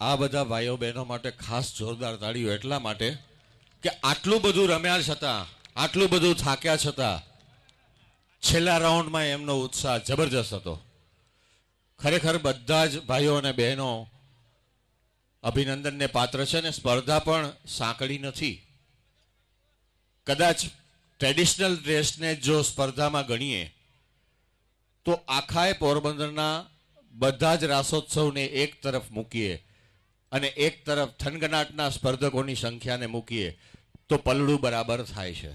આ બધા ભાઈઓ બહેનો માટે ખાસ જોરદાર તાળીઓ એટલા માટે કે આટલું બધું રમ્યા છતાં, આટલું બધું થાક્યા છતાં છેલ્લા રાઉન્ડમાં એમનો ઉત્સાહ જબરજસ્ત હતો. ખરેખર બધા જ ભાઈઓ અને બહેનો અભિનંદનને પાત્ર છે અને સ્પર્ધા પણ સાંકડી નથી. કદાચ ટ્રેડિશનલ ડ્રેસને જો સ્પર્ધામાં ગણીએ તો આખાય પોરબંદરના બધા જ રાસોત્સવને એક તરફ મૂકીએ અને એક તરફ થનગનાટના સ્પર્ધકોની સંખ્યાને મૂકીએ તો પલડું બરાબર થાય છે.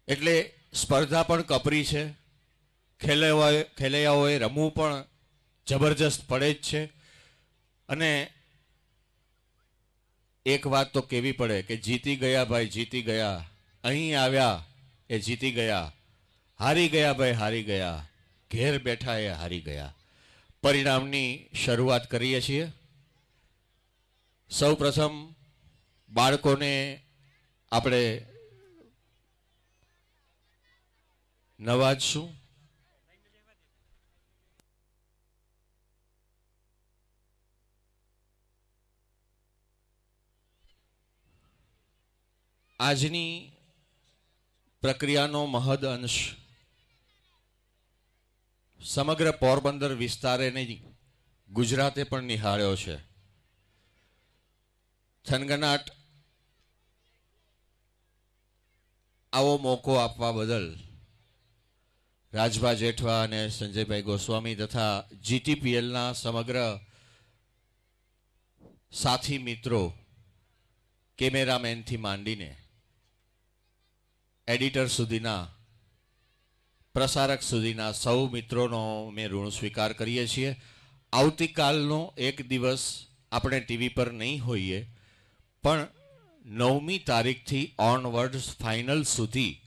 એટલે સ્પર્ધા પણ કપરી છે, ખેલૈયાઓએ રમવું પણ જબરજસ્ત પડે જ છે. અને એક વાત તો કહેવી પડે કે જીતી ગયા ભાઈ જીતી ગયા, અહીં આવ્યા એ જીતી ગયા, હારી ગયા ભાઈ હારી ગયા, ઘેર બેઠા એ હારી ગયા. પરિણામની શરૂઆત કરીએ છીએ. સૌ પ્રથમ બાળકોને આપણે નવાજશું. આજની પ્રક્રિયાનો મહદ અંશ સમગ્ર પોરબંદર વિસ્તારે નહીં, ગુજરાતે પણ નિહાળ્યો છે. થનગનાટ આવો મોકો આપવા બદલ રાજભા જેઠવા અને સંજયભાઈ ગોસ્વામી તથા જીટીપીએલના સમગ્ર સાથી મિત્રો, કેમેરામેનથી માંડીને એડિટર સુધીના, પ્રસારક સુધીના સૌ મિત્રોનો અમે ઋણ સ્વીકાર કરીએ છીએ. આવતીકાલનો એક દિવસ આપણે ટીવી પર નહીં હોઈએ, પણ 9મી તારીખથી ઓનવર્ડ્સ ફાઇનલ સુધી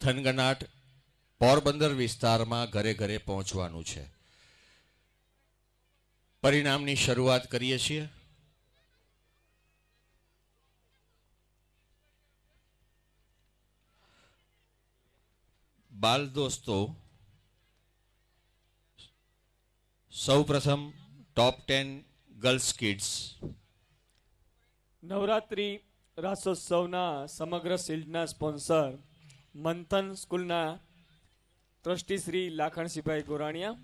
થનગનાટ પોરબંદર વિસ્તારમાં ઘરે ઘરે પહોંચવાનું છે. પરિણામની શરૂઆત કરીએ છીએ. બાલ દોસ્તો, સૌ પ્રથમ ટોપ 10 ગર્લ્સ કિડ્સ. નવરાત્રી રાસોત્સવના સમગ્ર શિલ્ડના સ્પોન્સર મંથન સ્કૂલના ટ્રસ્ટી શ્રી લાખણસિંહભાઈ ગોરાણીયા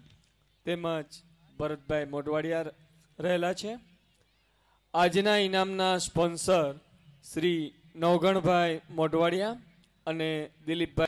તેમજ ભરતભાઈ મોઢવાડિયા રહેલા છે. આજના ઇનામના સ્પોન્સર શ્રી નવગણભાઈ મોઢવાડિયા અને દિલીપભાઈ